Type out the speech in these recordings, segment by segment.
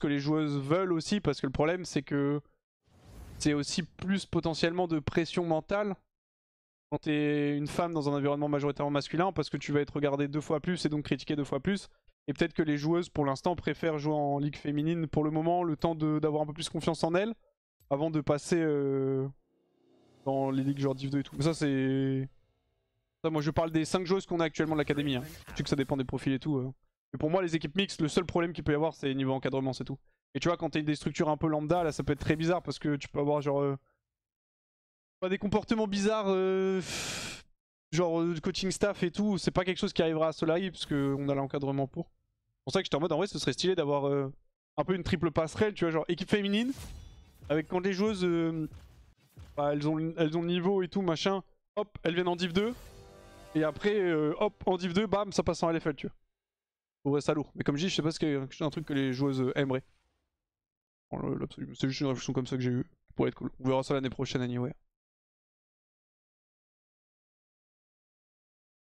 que les joueuses veulent aussi, parce que le problème c'est que c'est aussi plus potentiellement de pression mentale quand t'es une femme dans un environnement majoritairement masculin, parce que tu vas être regardé 2 fois plus et donc critiqué 2 fois plus. Et peut-être que les joueuses pour l'instant préfèrent jouer en ligue féminine pour le moment, le temps d'avoir un peu plus confiance en elles, avant de passer dans les ligues genre Div 2 et tout. Mais ça c'est... Ça, moi je parle des 5 joueuses qu'on a actuellement de l'académie. Hein. Je sais que ça dépend des profils et tout. Mais pour moi les équipes mixtes, le seul problème qu'il peut y avoir c'est niveau encadrement, c'est tout. Et tu vois quand t'es des structures un peu lambda, là ça peut être très bizarre parce que tu peux avoir genre... des comportements bizarres, genre coaching staff et tout, c'est pas quelque chose qui arrivera à Solari parce qu'on a l'encadrement pour. C'est pour ça que j'étais en mode en vrai ce serait stylé d'avoir un peu une triple passerelle, tu vois, genre équipe féminine, avec quand les joueuses elles ont le niveau et tout machin, hop, elles viennent en Div 2, et après hop, en Div 2, bam, ça passe en LFL, tu vois. Je trouverais ça lourd, mais comme je dis, je sais pas si c'est un truc que les joueuses aimeraient. C'est juste une réflexion comme ça que j'ai eue, pour être cool. On verra ça l'année prochaine anyway.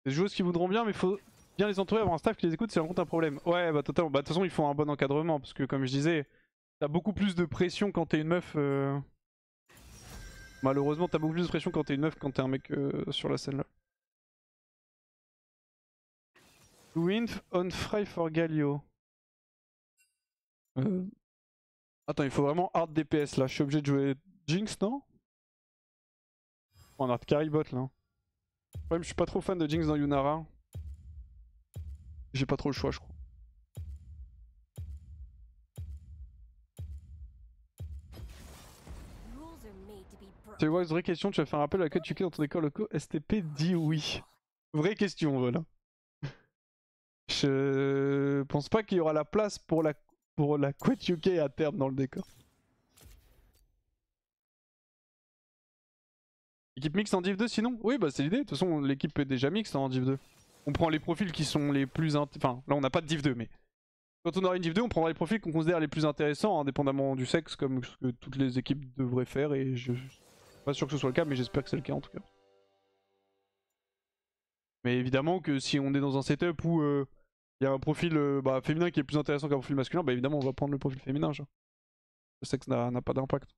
Des joueuses qui voudront bien, mais faut bien les entourer, avoir un staff qui les écoute, c'est rencontre un problème. Ouais, bah totalement. Bah de toute façon, il faut un bon encadrement, parce que comme je disais, t'as beaucoup plus de pression quand t'es une meuf. Malheureusement, t'as beaucoup plus de pression quand t'es une meuf que quand t'es un mec sur la scène là. Win on fry for Galio. Attends, il faut vraiment hard DPS là. Je suis obligé de jouer Jinx, non? On hard carry bot là. Ouais, mais je suis pas trop fan de Jinx dans Yunara. J'ai pas trop le choix, je crois. Tu vois, vraie question, tu vas faire un rappel à la code UK dans ton école loco STP dit oui. Vraie question, voilà. Je pense pas qu'il y aura la place pour la Quet UK à terme dans le décor. Équipe mixte en Div 2 sinon? Oui, bah c'est l'idée. De toute façon, l'équipe est déjà mixte en Div 2. On prend les profils qui sont les plus... Enfin, là on n'a pas de Div 2, mais... Quand on aura une Div 2, on prendra les profils qu'on considère les plus intéressants, indépendamment du sexe, comme ce que toutes les équipes devraient faire, et je suis pas sûr que ce soit le cas, mais j'espère que c'est le cas en tout cas. Mais évidemment que si on est dans un setup où il y a un profil féminin qui est plus intéressant qu'un profil masculin, bah évidemment on va prendre le profil féminin. Genre. Le sexe n'a pas d'impact.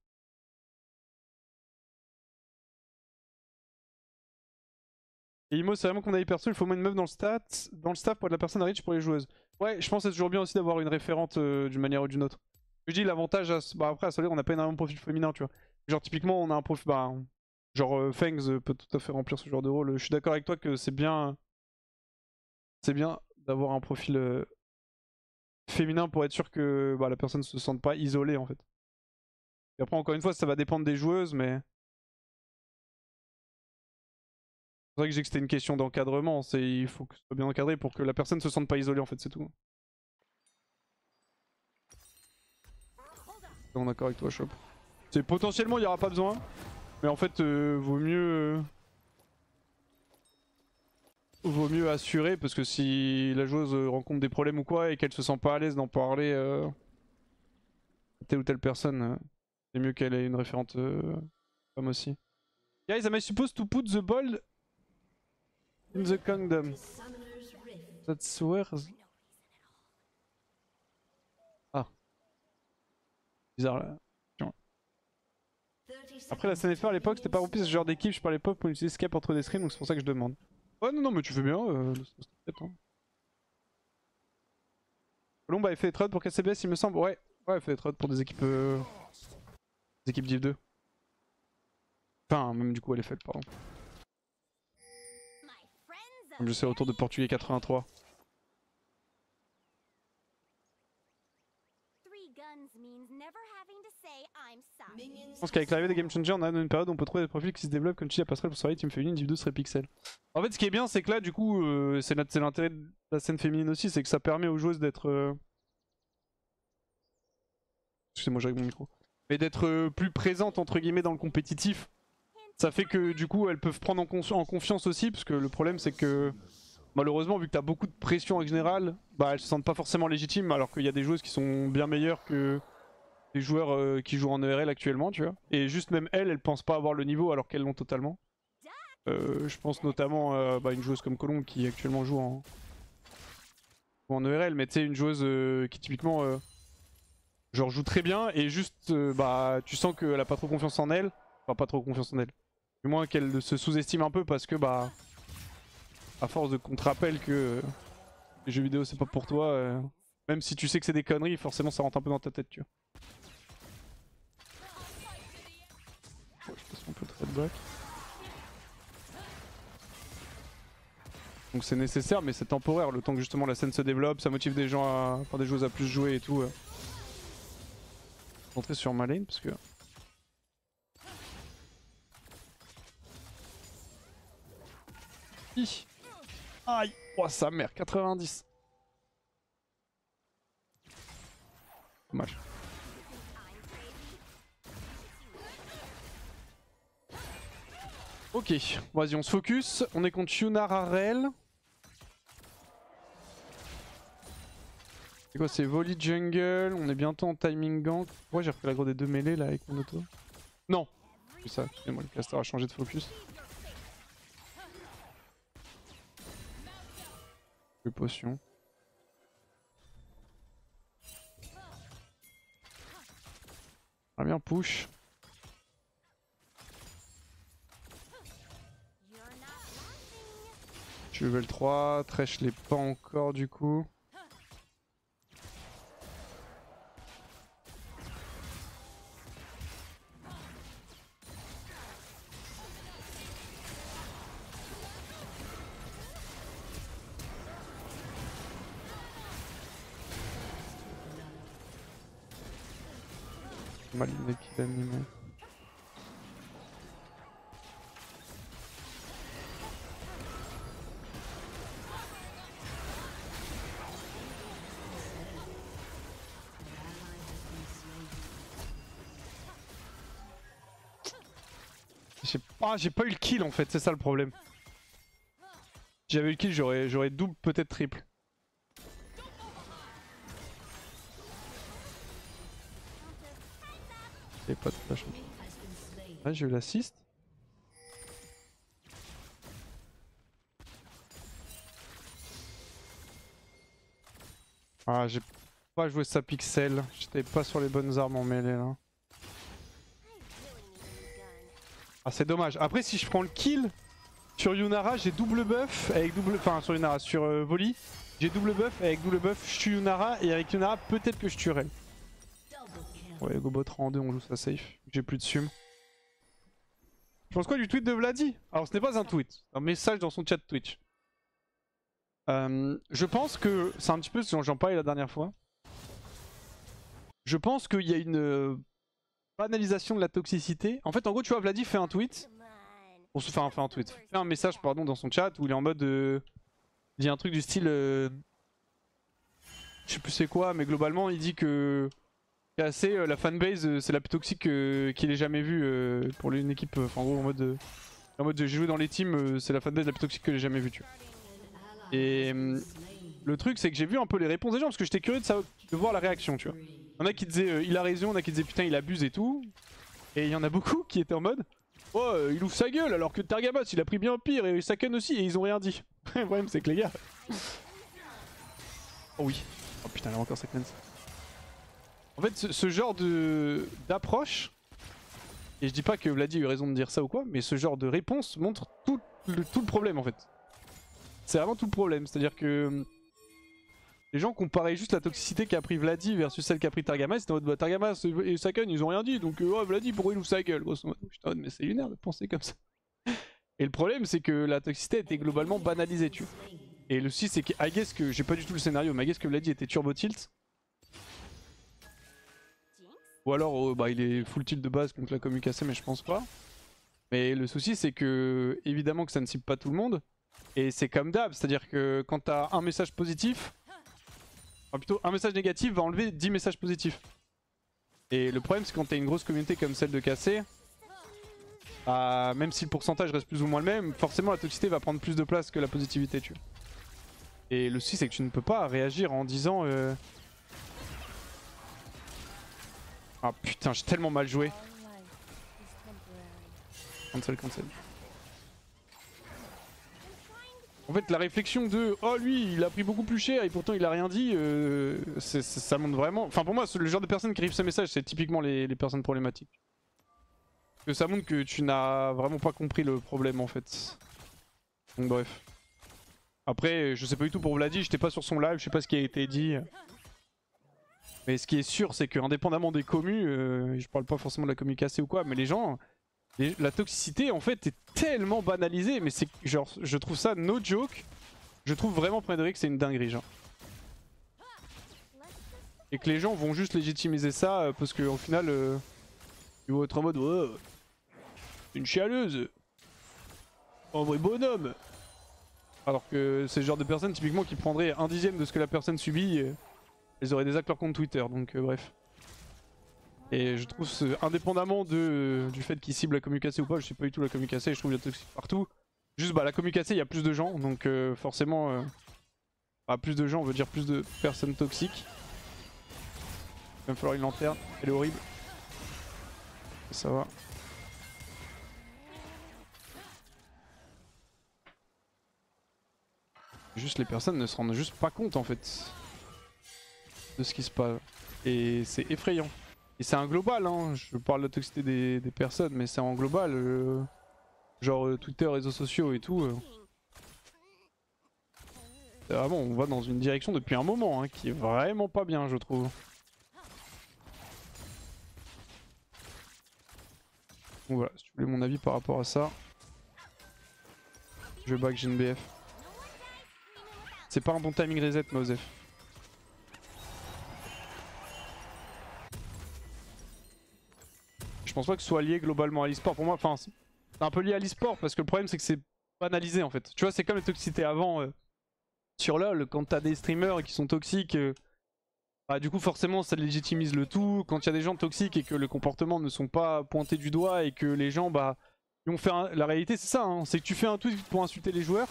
Et Imo, c'est vraiment qu'on a perso, il faut au moins une meuf dans le staff pour être la personne à reach pour les joueuses. Ouais, je pense que c'est toujours bien aussi d'avoir une référente d'une manière ou d'une autre. Je dis l'avantage, après à Solaire on n'a pas énormément de profil féminin, tu vois. Genre typiquement on a un profil, genre Fangs peut tout à fait remplir ce genre de rôle. Je suis d'accord avec toi que c'est bien d'avoir un profil féminin pour être sûr que la personne se sente pas isolée en fait. Et après encore une fois ça va dépendre des joueuses mais... C'est vrai que j'ai que c'était une question d'encadrement, il faut que ce soit bien encadré pour que la personne se sente pas isolée en fait, c'est tout. On est d'accord avec toi, Chop. Potentiellement il n'y aura pas besoin, mais en fait vaut mieux assurer parce que si la joueuse rencontre des problèmes ou quoi et qu'elle se sent pas à l'aise d'en parler à telle ou telle personne, c'est mieux qu'elle ait une référente femme aussi. Guys, am I supposed to put the ball in the kingdom? That's where... Ah. Bizarre là. Après la scène FR à l'époque c'était pas rempli ce genre d'équipe, je parlais pas pour utiliser Skype entre des streams donc c'est pour ça que je demande. Ouais non mais tu fais bien, hein. Colombe avait fait des trades pour KCBS il me semble, ouais elle fait des trades pour des équipes Div 2. Enfin même du coup elle est faite pardon. Comme je sais autour de Portugais 83. Je pense qu'avec l'arrivée des Game Changers, on a une période où on peut trouver des profils qui se développent comme tu dis, la passerelle pour Solari, Team Féminine, Div 2 serait Pixel. En fait, ce qui est bien, c'est que là, du coup, c'est l'intérêt de la scène féminine aussi, c'est que ça permet aux joueuses d'être. Excusez-moi, j'arrive mon micro. Mais d'être plus présentes, entre guillemets, dans le compétitif. Ça fait que, du coup, elles peuvent prendre en confiance aussi, parce que le problème, c'est que. Malheureusement, vu que t'as beaucoup de pression en général, elles se sentent pas forcément légitimes, alors qu'il y a des joueuses qui sont bien meilleures que des joueurs qui jouent en ERL actuellement, tu vois. Et juste même elles pensent pas avoir le niveau alors qu'elles l'ont totalement. Je pense notamment à une joueuse comme Colombe qui actuellement joue en ERL, mais tu sais, une joueuse qui typiquement genre joue très bien et juste bah tu sens qu'elle a pas trop confiance en elle. Enfin pas trop confiance en elle. Du moins qu'elle se sous-estime un peu parce que bah à force de qu'on te rappelle que les jeux vidéo c'est pas pour toi, même si tu sais que c'est des conneries, forcément ça rentre un peu dans ta tête tu vois. Ouais, je pense qu'on peut trade back. Donc c'est nécessaire mais c'est temporaire, le temps que justement la scène se développe, ça motive des gens à. Enfin des joueuses à plus jouer et tout. Rentrer sur ma lane parce que. Hi. Aïe. Oh sa mère, 90. Dommage. Ok, vas-y on se focus, on est contre Yunara Rel. C'est quoi, c'est volley jungle, on est bientôt en timing gank. Pourquoi j'ai refait l'aggro des deux mêlées là avec mon auto? Non. C'est ça, excusez-moi, le caster a changé de focus. Deux potions. On va bien push. Je suis level 3, Thresh l'ai pas encore du coup. Mal une équipe animée. J'ai pas eu le kill en fait, c'est ça le problème. Si j'avais eu le kill, j'aurais double, peut-être triple. J'ai pas de flash. Ah, j'ai eu l'assist. Ah, j'ai pas joué ça pixel. J'étais pas sur les bonnes armes en mêlée là. Ah, c'est dommage. Après, si je prends le kill sur Yunara, j'ai double buff avec double. Enfin, sur Yunara, sur Volley, j'ai double buff. Et avec double buff, je tue Yunara. Et avec Yunara, peut-être que je tuerai. Ouais, go bot en 2, on joue ça safe. J'ai plus de sum. Je pense quoi du tweet de Vladi? Alors, ce n'est pas un tweet, un message dans son chat Twitch. Je pense que c'est un petit peu ce dont j'en parlais la dernière fois. Je pense qu'il y a une banalisation de la toxicité. En fait, en gros, tu vois, Vladi fait un tweet. On se fait un tweet. Fait un message, pardon, dans son chat où il est en mode. Il dit un truc du style. Je sais plus c'est quoi, mais globalement, il dit que. KC, la fanbase, c'est la plus toxique qu'il ait jamais vue pour une équipe. Enfin, en gros, en mode j'ai joué dans les teams, c'est la fanbase la plus toxique que j'ai jamais vue, tu vois. Et le truc, c'est que j'ai vu un peu les réponses des gens parce que j'étais curieux de voir la réaction, tu vois. Il y en a qui disaient il a raison, il y en a qui disaient putain, il abuse et tout. Et il y en a beaucoup qui étaient en mode oh, il ouvre sa gueule alors que Targamas il a pris bien pire et Saken aussi et ils ont rien dit. Le problème, c'est que les gars. Oh oui. Oh putain, là encore ça cleanse. En fait, ce genre d'approche, et je dis pas que Vladi a eu raison de dire ça ou quoi, mais ce genre de réponse montre tout le problème en fait. C'est vraiment tout le problème, c'est-à-dire que les gens comparaient juste la toxicité qu'a pris Vladi versus celle qu'a pris Targamas, c'était en mode bah, Targamas et Saken ils ont rien dit, donc oh Vladi pourquoi il ouvre sa gueule, grosso modo. Putain, mais c'est lunaire de penser comme ça. Et le problème c'est que la toxicité était globalement banalisée, tu vois. Et le souci c'est que I guess que j'ai pas du tout le scénario, mais I guess que Vladi était turbo tilt. Ou alors bah, il est full tilt de base contre la commu cassée, mais je pense pas. Mais le souci c'est que évidemment que ça ne cible pas tout le monde. Et c'est comme d'hab, c'est-à-dire que quand t'as un message positif, enfin plutôt un message négatif va enlever 10 messages positifs. Et le problème c'est quand t'as une grosse communauté comme celle de cassé, même si le pourcentage reste plus ou moins le même, forcément la toxicité va prendre plus de place que la positivité, tu vois. Et le souci c'est que tu ne peux pas réagir en disant ah putain, j'ai tellement mal joué. Cancel. En fait, la réflexion de oh lui il a pris beaucoup plus cher et pourtant il a rien dit, ça montre vraiment. Enfin, pour moi, le genre de personnes qui écrivent ce message, c'est typiquement les personnes problématiques. Parce que ça montre que tu n'as vraiment pas compris le problème en fait. Donc, bref. Après, je sais pas du tout pour Vladi, j'étais pas sur son live, je sais pas ce qui a été dit. Mais ce qui est sûr, c'est que indépendamment des commus, je parle pas forcément de la commu cassée ou quoi, mais les gens. La toxicité en fait est tellement banalisée, mais c'est genre je trouve ça no joke. Je trouve vraiment premier degré que c'est une dinguerie genre. Et que les gens vont juste légitimiser ça parce qu'au final ils vont être en mode ouais, une chialeuse, un vrai bonhomme. Alors que c'est le genre de personnes typiquement qui prendraient un dixième de ce que la personne subit, elles auraient des actes leur compte Twitter, donc bref. Et je trouve, indépendamment du fait qu'ils ciblent la communication ou pas, je sais pas du tout la communication, je trouve qu'il y a toxique partout. Juste bah la communication, il y a plus de gens, donc forcément, bah, plus de gens veut dire plus de personnes toxiques. Il va falloir une lanterne, elle est horrible. Ça va. Juste les personnes ne se rendent juste pas compte en fait de ce qui se passe. Et c'est effrayant. Et c'est un global, hein. Je parle de la toxicité des personnes, mais c'est en global. Genre Twitter, réseaux sociaux et tout. Vraiment, on va dans une direction depuis un moment, hein, qui est vraiment pas bien, je trouve. Donc voilà, si tu voulais mon avis par rapport à ça. Je back GNBF. C'est pas un bon timing reset, Mosef. Je pense pas que ce soit lié globalement à l'e-sport. Pour moi, enfin, c'est un peu lié à l'e-sport parce que le problème c'est que c'est banalisé en fait. Tu vois, c'est comme les toxicités avant sur LoL, quand t'as des streamers qui sont toxiques, bah, du coup forcément ça légitimise le tout. Quand il y a des gens toxiques et que le comportement ne sont pas pointés du doigt et que les gens bah ils vont faire la réalité c'est ça, hein, c'est que tu fais un tweet pour insulter les joueurs,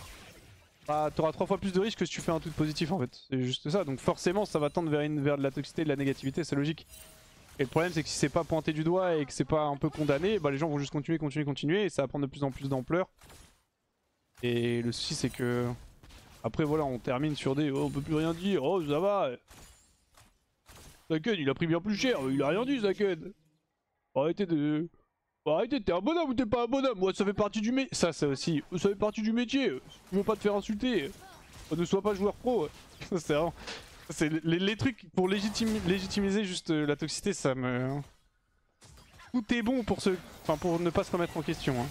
bah t'auras 3 fois plus de risques que si tu fais un tweet positif en fait. C'est juste ça. Donc forcément ça va tendre vers de la toxicité et de la négativité, c'est logique. Et le problème c'est que si c'est pas pointé du doigt et que c'est pas un peu condamné, bah les gens vont juste continuer et ça va prendre de plus en plus d'ampleur. Et le souci c'est que après voilà on termine sur des oh, on peut plus rien dire, oh ça va. Zaken il a pris bien plus cher, il a rien dit Zaken. Arrêtez de... Arrêtez, t'es un bonhomme ou t'es pas un bonhomme? Moi ça fait partie du métier. Ça aussi, ça fait partie du métier. Tu veux pas te faire insulter. Ne sois pas joueur pro. C'est vraiment... C'est les trucs pour légitimiser juste la toxicité, ça me... Tout est bon pour enfin, pour ne pas se remettre en question. Hein.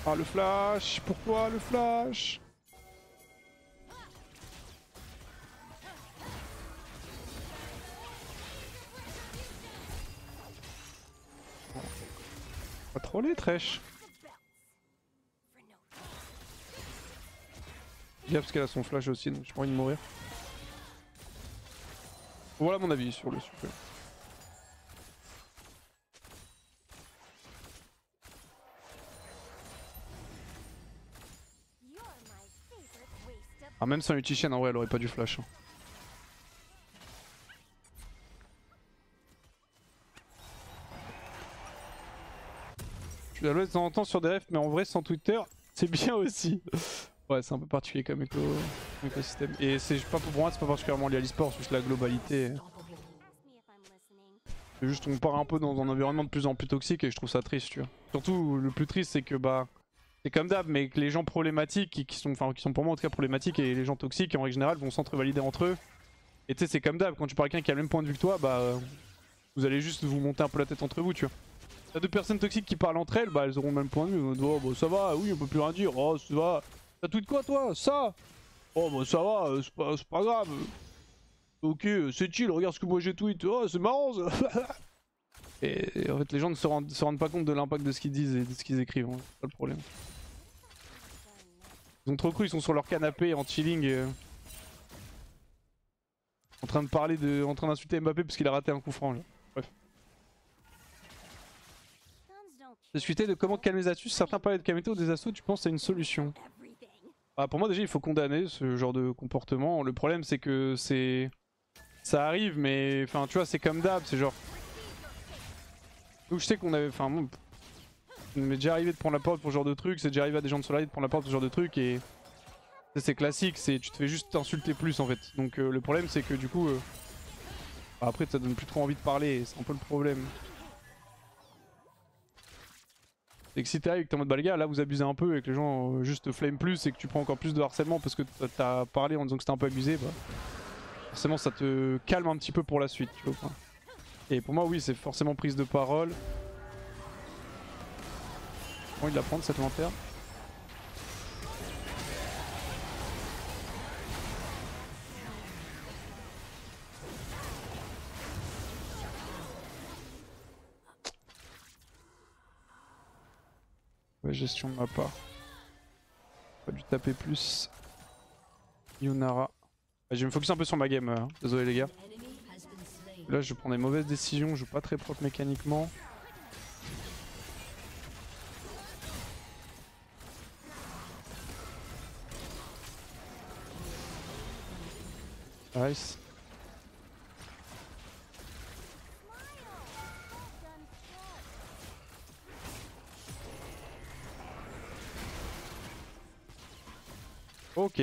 Ah le flash, pourquoi le flash? Pas troller Trèche. Gaffe parce qu'elle a son flash aussi, donc j'ai pas envie de mourir. Voilà mon avis sur le sujet. Ah même sans Uchichen en vrai elle aurait pas dû flash. Hein. Je suis à l'ouest de temps en temps sur des refs mais en vrai sans Twitter c'est bien aussi. Ouais c'est un peu particulier comme écosystème. Et c'est pas pour moi c'est pas particulièrement lié à l'e-sport, c'est juste la globalité. C'est juste on part un peu dans un environnement de plus en plus toxique et je trouve ça triste tu vois. Surtout le plus triste c'est que bah c'est comme d'hab mais que les gens problématiques qui sont pour moi en tout cas problématiques et les gens toxiques en règle générale vont s'entre-valider entre eux. Et tu sais c'est comme d'hab quand tu parles à quelqu'un qui a le même point de vue que toi bah vous allez juste vous monter un peu la tête entre vous tu vois. T'as deux personnes toxiques qui parlent entre elles, bah elles auront le même point de vue. Oh bah ça va, oui on peut plus rien dire, oh ça va. T'as tweet quoi toi? Ça? Oh bah ça va, c'est pas grave. Ok, c'est chill, regarde ce que moi j'ai tweet, oh c'est marrant ça. Et en fait les gens ne se rendent pas compte de l'impact de ce qu'ils disent et de ce qu'ils écrivent, hein. C'est pas le problème. Ils ont trop cru, ils sont sur leur canapé en chilling. En train de parler en train d'insulter Mbappé parce qu'il a raté un coup franc. Là. Bref. Discuter de comment calmer les astuces, certains parlaient de Kamete ou des assauts, tu penses à une solution? Ah, pour moi déjà il faut condamner ce genre de comportement. Le problème c'est que ça arrive mais enfin tu vois c'est comme d'hab, c'est genre... Donc je sais qu'on avait... Enfin m'est déjà arrivé de prendre la porte pour ce genre de truc, c'est déjà arrivé à des gens de Solari de prendre la porte pour ce genre de truc et c'est classique, tu te fais juste insulter plus en fait. Donc le problème c'est que du coup, après ça donne plus trop envie de parler, c'est un peu le problème. C'est que si t'es avec t'es en mode bah les gars là vous abusez un peu et que les gens juste te flame plus et que tu prends encore plus de harcèlement parce que t'as parlé en disant que c'était un peu abusé, bah forcément ça te calme un petit peu pour la suite, tu vois. Et pour moi oui c'est forcément prise de parole. J'ai envie de la prendre cette lanterne. Ouais, gestion de ma part. Pas dû taper plus. Yunara. Je vais me focus un peu sur ma game, désolé les gars. Là je prends des mauvaises décisions, je joue pas très propre mécaniquement. Nice. Ok.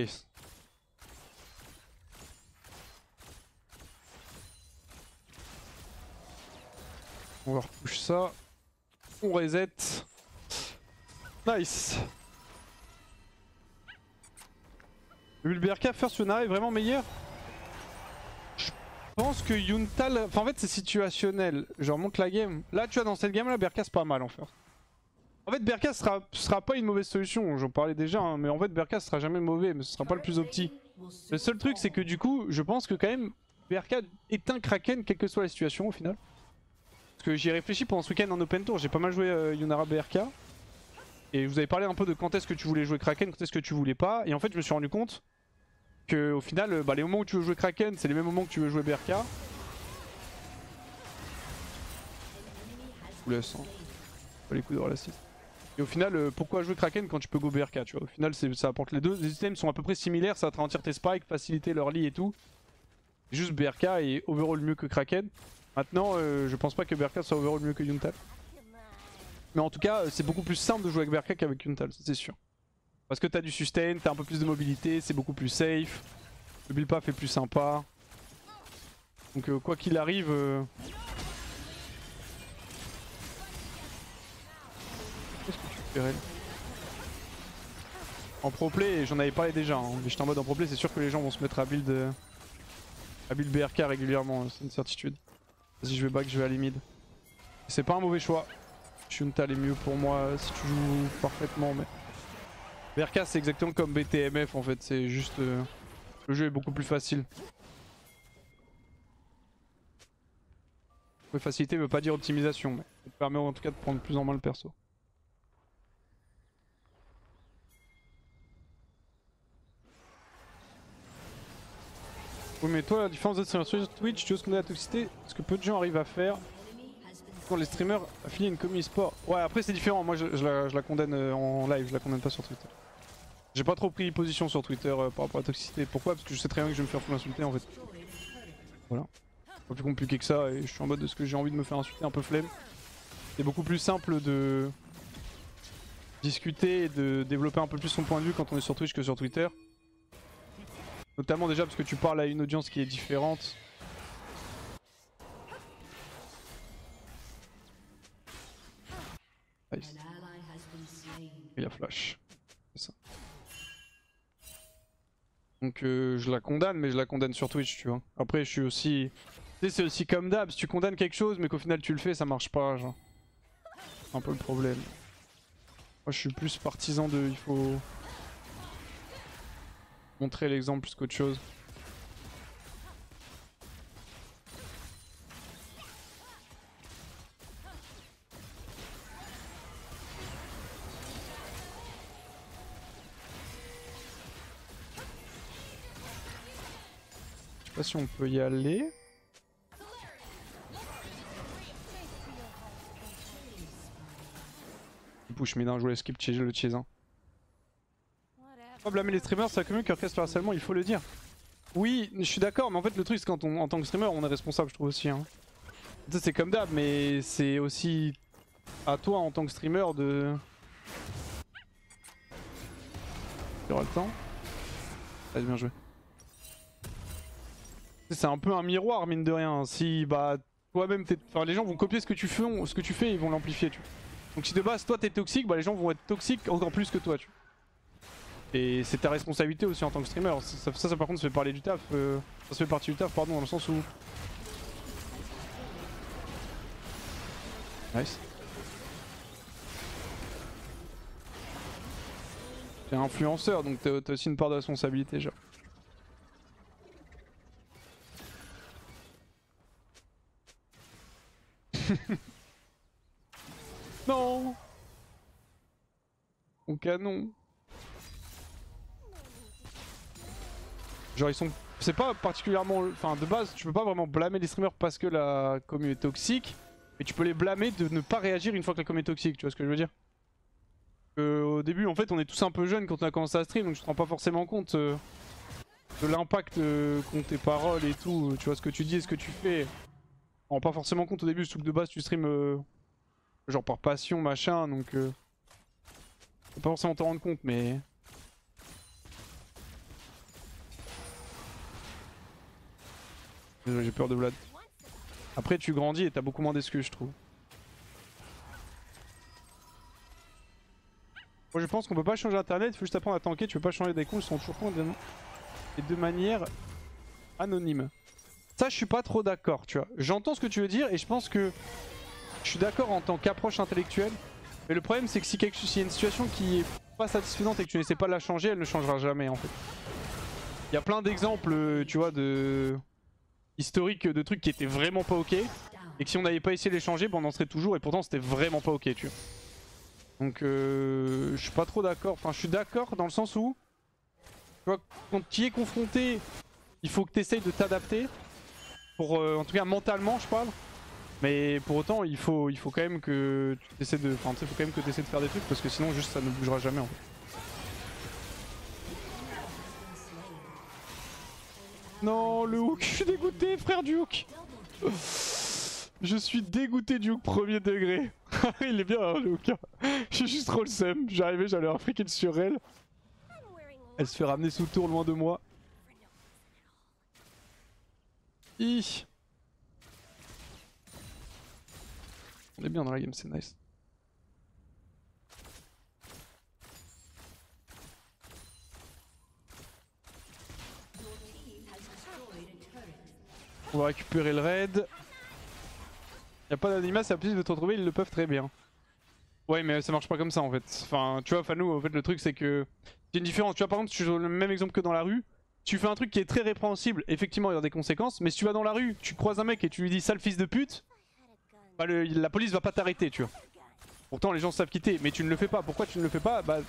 On va repush ça. On reset. Nice. Le BRK first Yunara est vraiment meilleur. Je pense que Yuntal... Enfin en fait c'est situationnel. Je remonte la game. Là tu vois dans cette game là BRK c'est pas mal en fait. En fait BRK sera pas une mauvaise solution. J'en parlais déjà hein, mais en fait BRK sera jamais mauvais mais ce sera pas le plus opti. Le seul truc c'est que du coup je pense que quand même BRK est un Kraken quelle que soit la situation au final. Parce que j'y ai réfléchi pendant ce week-end en open tour, j'ai pas mal joué Yunara BRK. Et je vous avais parlé un peu de quand est-ce que tu voulais jouer Kraken, quand est-ce que tu voulais pas. Et en fait je me suis rendu compte que au final les moments où tu veux jouer Kraken c'est les mêmes moments que tu veux jouer BRK. Je vous laisse hein. Pas les coups de l'assist. Et au final pourquoi jouer Kraken quand tu peux go BRK tu vois. Au final ça apporte les deux. Les items sont à peu près similaires, ça va te ralentir tes spikes, faciliter leur lit et tout. Juste BRK est overall mieux que Kraken. Maintenant, je pense pas que BRK soit overall mieux que Yuntal. Mais en tout cas, c'est beaucoup plus simple de jouer avec BRK qu'avec Yuntal, c'est sûr. Parce que t'as du sustain, t'as un peu plus de mobilité, c'est beaucoup plus safe. Le build path est plus sympa. Donc quoi qu'il arrive... Qu'est-ce que tu fais, Rel ? En pro play, j'en avais parlé déjà, hein, mais j'étais en mode en pro play, c'est sûr que les gens vont se mettre à build BRK régulièrement, c'est une certitude. Vas-y je vais back, je vais aller mid. C'est pas un mauvais choix. Yuntal est mieux pour moi si tu joues parfaitement mais... BRK c'est exactement comme BTMF en fait, c'est juste... le jeu est beaucoup plus facile. Facilité veut pas dire optimisation mais ça te permet en tout cas de prendre plus en main le perso. Oui mais toi la différence de sur Twitch, tu oses connaître la toxicité, ce que peu de gens arrivent à faire quand les streamers affiliés à une communauté sport. Ouais après c'est différent, moi je la condamne en live, je la condamne pas sur Twitter. J'ai pas trop pris position sur Twitter par rapport à la toxicité. Pourquoi? Parce que je sais très bien que je vais me faire full insulter en fait. Voilà. Pas plus compliqué que ça et je suis en mode de ce que j'ai envie de me faire insulter un peu flemme. C'est beaucoup plus simple de discuter et de développer un peu plus son point de vue quand on est sur Twitch que sur Twitter. Notamment déjà parce que tu parles à une audience qui est différente. Nice. Il y a flash. C'est ça. Donc je la condamne mais je la condamne sur Twitch tu vois. Après je suis aussi... Tu sais c'est aussi comme d'hab, si tu condamnes quelque chose mais qu'au final tu le fais ça marche pas genre. C'est un peu le problème. Moi je suis plus partisan de... il faut... montrer l'exemple plus qu'autre chose. Je sais pas si on peut y aller. Il push mid, je voulais skip le chase. Pas blâmer les streamers, c'est la communauté qui orchestre le harcèlement, il faut le dire. Oui, je suis d'accord, mais en fait le truc c'est quand en tant que streamer on est responsable je trouve aussi. Hein. C'est comme d'hab, mais c'est aussi... à toi en tant que streamer de... Tu auras le temps. Allez, bien joué. C'est un peu un miroir mine de rien. Si bah toi-même enfin, les gens vont copier ce que tu fais et ils vont l'amplifier tu vois. Donc si de base toi t'es toxique, bah les gens vont être toxiques encore plus que toi tu vois. Et c'est ta responsabilité aussi en tant que streamer. Ça par contre ça fait parler du taf. Ça se fait partie du taf pardon dans le sens où... Nice. T'es influenceur donc t'as aussi une part de responsabilité genre. Non. Mon canon. Genre ils sont... C'est pas particulièrement... Enfin de base tu peux pas vraiment blâmer les streamers parce que la commu est toxique. Mais tu peux les blâmer de ne pas réagir une fois que la commu est toxique, tu vois ce que je veux dire? Au début en fait on est tous un peu jeunes quand on a commencé à stream donc je te rends pas forcément compte de l'impact qu'ont tes paroles et tout. Tu vois ce que tu dis et ce que tu fais. On rend pas forcément compte au début, surtout que de base tu stream genre par passion machin donc... Faut pas forcément t'en rendre compte mais... Désolé j'ai peur de Vlad. Après tu grandis et t'as beaucoup moins d'excuses je trouve. Moi je pense qu'on peut pas changer internet, il faut juste apprendre à tanker, tu peux pas changer des comptes, ils sont toujours condamnés. Et de manière anonyme. Ça je suis pas trop d'accord tu vois. J'entends ce que tu veux dire et je pense que je suis d'accord en tant qu'approche intellectuelle. Mais le problème c'est que si y a une situation qui est pas satisfaisante et que tu n'essaies pas de la changer, elle ne changera jamais en fait. Il y a plein d'exemples tu vois de... historiques de trucs qui étaient vraiment pas ok. Et que si on n'avait pas essayé de les changer, on en serait toujours et pourtant c'était vraiment pas ok tu vois. Donc je suis pas trop d'accord, enfin je suis d'accord dans le sens où tu vois, quand tu y es confronté, il faut que tu essayes de t'adapter. Pour en tout cas mentalement je parle. Mais pour autant il faut quand même que tu essaies de. Enfin tu sais, faut quand même que tu essaies de faire des trucs parce que sinon juste ça ne bougera jamais en fait. Non le hook, je suis dégoûté frère du hook. Je suis dégoûté du hook premier degré. Il est bien hein, le hook. J'ai juste trop le seum. J'arrivais, j'allais avoir free kill sur elle. Elle se fait ramener sous tour loin de moi. Hi. On est bien dans la game, c'est nice. On va récupérer le raid. Y'a pas d'anima, c'est possible de te retrouver, ils le peuvent très bien. Ouais mais ça marche pas comme ça en fait. Enfin tu vois Fanou en fait le truc c'est que... C'est une différence, tu vois par exemple si tu joues le même exemple que dans la rue. Tu fais un truc qui est très répréhensible, effectivement il y aura des conséquences. Mais si tu vas dans la rue, tu croises un mec et tu lui dis sale fils de pute, bah la police va pas t'arrêter tu vois. Pourtant les gens savent quitter, mais tu ne le fais pas. Pourquoi tu ne le fais pas? Bah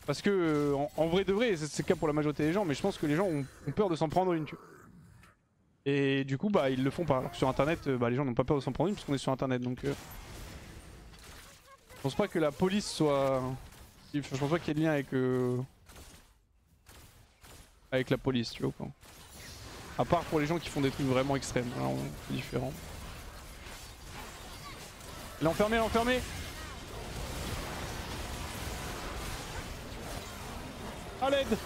parce que en vrai de vrai, c'est le cas pour la majorité des gens, mais je pense que les gens ont peur de s'en prendre une tu vois. Et du coup bah ils le font pas. Alors que sur internet, bah les gens n'ont pas peur de s'en prendre une parce qu'on est sur internet donc... Je pense pas que la police soit... Je pense pas qu'il y ait de lien avec la police tu vois quoi. À part pour les gens qui font des trucs vraiment extrêmes, alors c'est différent. Il est enfermé, il est enfermé. À l'aide.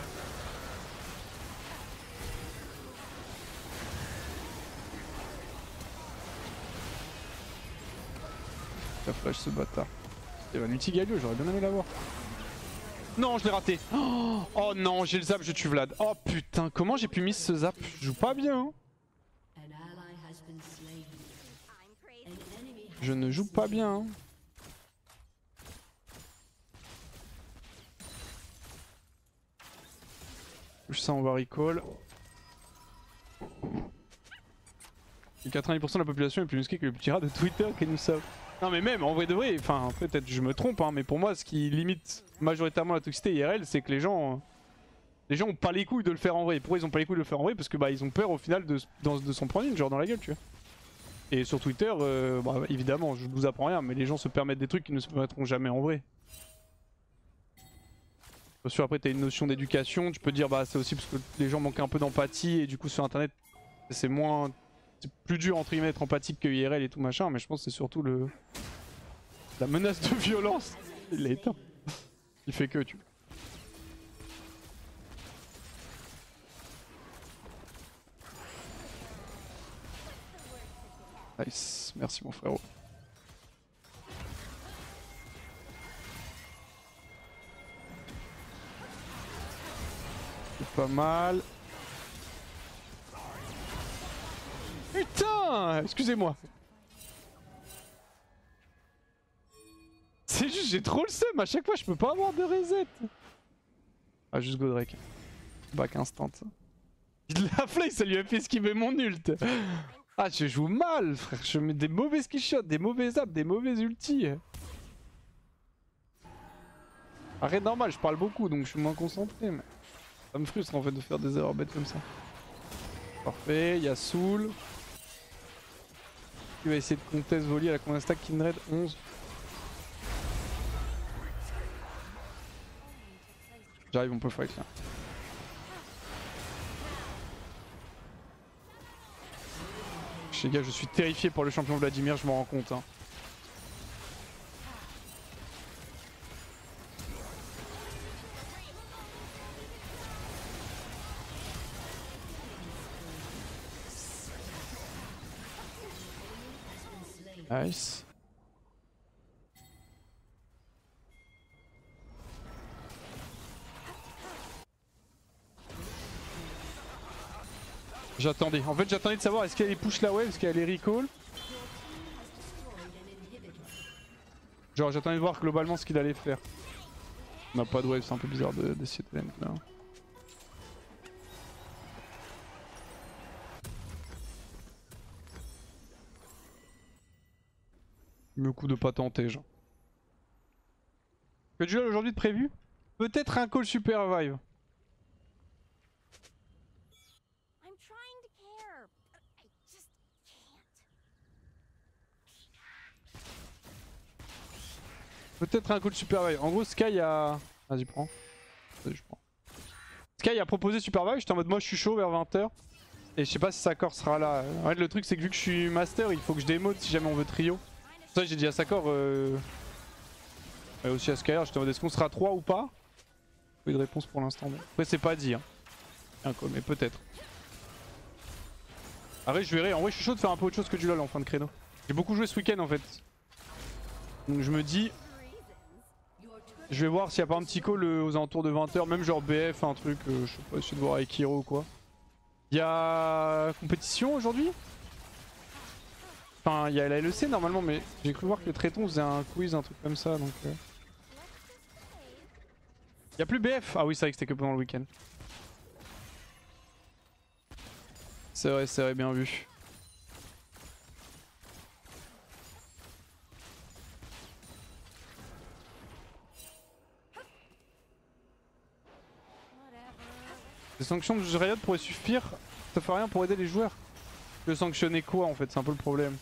La flash ce bâtard. Il y avait un ulti Galio, j'aurais bien aimé l'avoir. Non, je l'ai raté. Oh non, j'ai le zap, je tue Vlad. Oh putain, comment j'ai pu miss ce zap? Je joue pas bien. Hein. Je ne joue pas bien. Hein. Ça, on va recall. 90% de la population est plus musclée que le petit rat de Twitter qui nous sauve. Non mais même en vrai de vrai, enfin peut-être je me trompe hein, mais pour moi ce qui limite majoritairement la toxicité IRL c'est que les gens ont pas les couilles de le faire en vrai. Pourquoi ils ont pas les couilles de le faire en vrai? Parce que bah ils ont peur au final de s'en prendre une genre dans la gueule tu vois. Et sur Twitter, bah, évidemment je vous apprends rien mais les gens se permettent des trucs qui ne se permettront jamais en vrai. Bien sûr après t'as une notion d'éducation, tu peux dire bah c'est aussi parce que les gens manquent un peu d'empathie et du coup sur internet c'est moins... C'est plus dur entre guillemets d'être empathique que IRL et tout machin mais je pense que c'est surtout le... La menace de violence. Il l'a éteint. Il fait que tu. Nice, merci mon frérot. C'est pas mal. Putain, excusez-moi. C'est juste, j'ai trop le seum, à chaque fois je peux pas avoir de reset. Ah, juste Godrek. Back instant. Il l'a flame, ça lui a fait esquiver mon ult. Ah, je joue mal, frère. Je mets des mauvais skillshots, des mauvais apps, des mauvais ultis. Arrête, normal, je parle beaucoup donc je suis moins concentré. Mais ça me frustre en fait de faire des erreurs bêtes comme ça. Parfait, il y a Soul. Il va essayer de contest volley à la combien stack Kindred 11. J'arrive, on peut fight là. Les gars, je suis terrifié pour le champion Vladimir, je m'en rends compte. Hein. Nice. J'attendais. En fait, j'attendais de savoir est-ce qu'elle allait push la wave, est-ce qu'elle allait recall. Genre, j'attendais de voir globalement ce qu'il allait faire. On n'a pas de wave, c'est un peu bizarre d'essayer de land là. Le coup de pas tenter, genre. Que duel aujourd'hui de prévu? Peut-être un call super revive. Peut-être un call super revive. En gros, Sky a. Vas-y, prends. Vas-y, je prends. Sky a proposé super revive. J'étais en mode, moi je suis chaud vers 20h. Et je sais pas si Sakor sera là. En fait, le truc, c'est que vu que je suis master, il faut que je démode si jamais on veut trio. C'est ça, j'ai dit à Sakor. Et aussi à Skyler, j'étais en mode, est-ce qu'on sera 3 ou pas? Pas eu de réponse pour l'instant. Bon. Après, c'est pas dit. Hein. Un call, mais peut-être. Après, je verrai. En vrai, je suis chaud de faire un peu autre chose que du LoL en fin de créneau. J'ai beaucoup joué ce week-end en fait. Donc je me dis. Je vais voir s'il n'y a pas un petit call aux alentours de 20h, même genre BF, un truc, je sais pas, essayer de voir avec Hero ou quoi. Il y a compétition aujourd'hui? Enfin, il y a la LEC normalement, mais j'ai cru voir que le Traiton faisait un quiz, un truc comme ça, donc... Il y a plus BF? Ah oui, c'est vrai que c'était que pendant le week-end. C'est vrai, bien vu. Les sanctions de Riot pourraient suffire, ça fait rien pour aider les joueurs. Je veux sanctionner quoi en fait, c'est un peu le problème.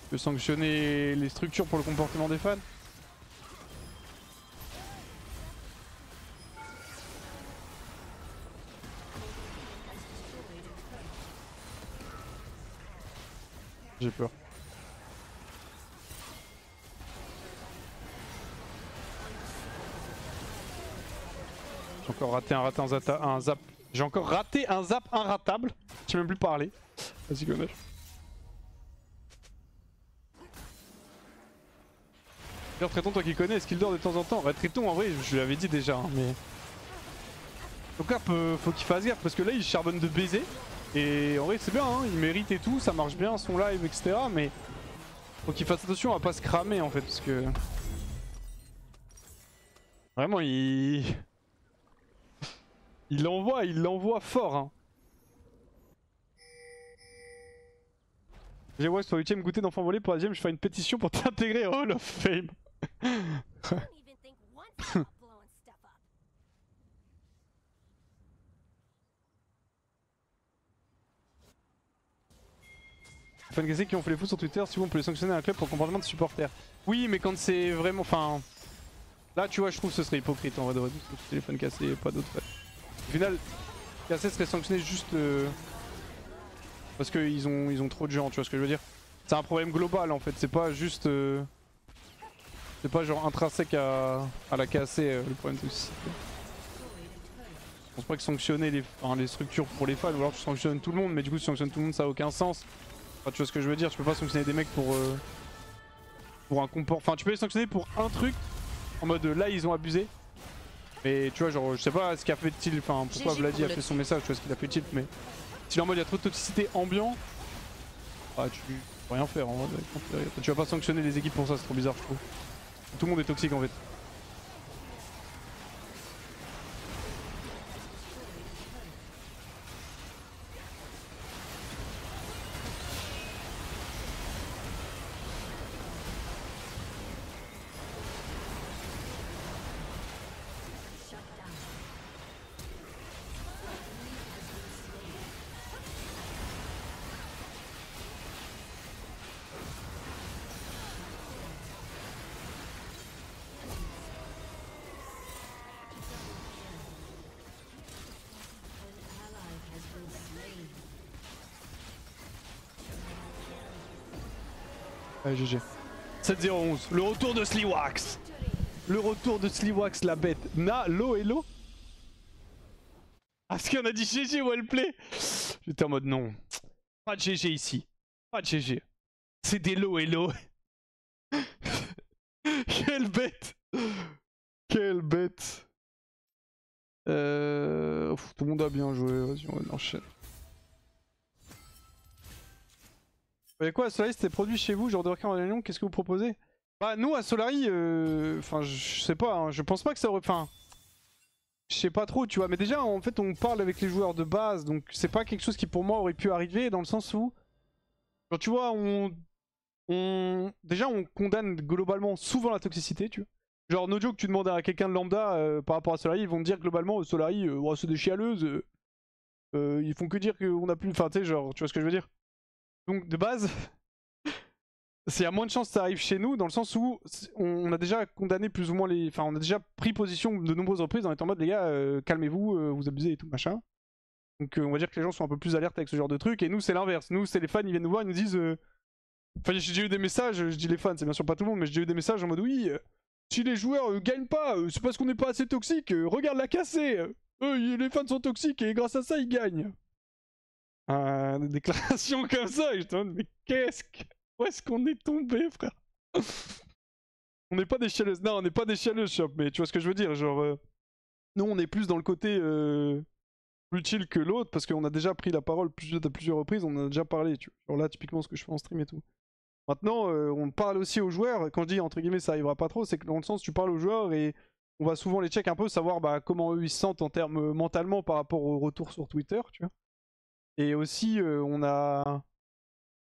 Je veux sanctionner les structures pour le comportement des fans. J'ai peur. J'ai encore raté un zap. J'ai encore raté un zap inratable. Je sais même plus parler. Vas-y, Gonache. D'ailleurs, Traiton, toi qui connais, est-ce qu'il dort de temps en temps? Ouais, Traiton, en vrai, je l'avais dit déjà, hein, mais. Donc là, faut qu'il fasse gaffe parce que là, il charbonne de baiser. Et en vrai, c'est bien, hein, il mérite et tout, ça marche bien son live, etc. Mais faut qu'il fasse attention à pas se cramer en fait, parce que. Vraiment, il l'envoie fort. Hein. J'ai ouais, sur le 8ème goûter d'enfant volé, pour la deuxième, je fais une pétition pour t'intégrer au Hall of Fame. Fans gassés qui ont fait les fous sur Twitter, si on peut les sanctionner à un club pour le comportement de supporters. Oui, mais quand c'est vraiment. Enfin. Là, tu vois, je trouve que ce serait hypocrite en vrai de vrai. C'est les fans cassés, pas d'autres fans. Au final, cassé serait sanctionné juste. Parce qu'ils ont trop de gens, tu vois ce que je veux dire. C'est un problème global en fait, c'est pas juste... c'est pas genre intrinsèque à la KC le problème de toxicité. Je pense pas que sanctionner les structures pour les fans, ou alors tu sanctionnes tout le monde, mais du coup si tu sanctionnes tout le monde ça a aucun sens. Enfin, tu vois ce que je veux dire, tu peux pas sanctionner des mecs pour un comportement... Enfin tu peux les sanctionner pour un truc, en mode là ils ont abusé. Mais tu vois genre je sais pas ce qu'a fait tilt, enfin pourquoi Vladi a fait son message, tu vois ce qu'il a fait tilt, mais... Si en mode il y a trop de toxicité ambiant, bah tu peux rien faire en mode. Tu vas pas sanctionner les équipes pour ça, c'est trop bizarre je trouve. Tout le monde est toxique en fait. Allez GG. 7-0-11, le retour de Sliwax. Le retour de Sliwax la bête. Lo hello. Ah, est-ce qu'on a dit GG Wellplay? J'étais en mode non. Pas de GG ici. Pas de GG. C'est des Lo hello. Quelle bête. Quelle bête. Tout le monde a bien joué, vas-y on enchaîne. Et quoi, Solari c'était produit chez vous, genre de Worker en Lyon, qu'est-ce que vous proposez? Bah nous à Solari, enfin je sais pas, hein, je pense pas que ça aurait... Enfin, je sais pas trop tu vois, mais déjà en fait on parle avec les joueurs de base, donc c'est pas quelque chose qui pour moi aurait pu arriver dans le sens où... Genre tu vois, déjà on condamne globalement souvent la toxicité, tu vois. Genre no joke, tu demandes à quelqu'un de lambda par rapport à Solari, ils vont te dire globalement Solari, oh, c'est des chialeuses, ils font que dire qu'on a plus... Enfin tu sais genre, tu vois ce que je veux dire. Donc de base... Il y a moins de chances que ça arrive chez nous, dans le sens où on a déjà condamné plus ou moins les... Enfin, on a déjà pris position de nombreuses reprises en étant en mode, les gars, calmez-vous, vous abusez et tout, machin. Donc on va dire que les gens sont un peu plus alertes avec ce genre de truc, et nous c'est l'inverse. Nous, c'est les fans, ils viennent nous voir, ils nous disent... Enfin, j'ai déjà eu des messages, je dis les fans, c'est bien sûr pas tout le monde, mais j'ai déjà eu des messages en mode, oui, si les joueurs gagnent pas, c'est parce qu'on n'est pas assez toxique, regarde la cassée, les fans sont toxiques, et grâce à ça, ils gagnent. Des déclarations comme ça, et je te demande, mais qu'est-ce que... Où est-ce qu'on est tombé, frère? On n'est pas des chialeuses. Non, on n'est pas des chialeuses, Shop, mais tu vois ce que je veux dire. Genre, nous, on est plus dans le côté plus chill que l'autre parce qu'on a déjà pris la parole à plusieurs reprises, on en a déjà parlé. Tu vois. Genre là, typiquement, ce que je fais en stream et tout. Maintenant, on parle aussi aux joueurs. Quand je dis entre guillemets, ça arrivera pas trop, c'est que dans le sens, tu parles aux joueurs et on va souvent les check un peu, savoir bah, comment eux ils se sentent en termes mentalement par rapport au retour sur Twitter, tu vois. Et aussi, on a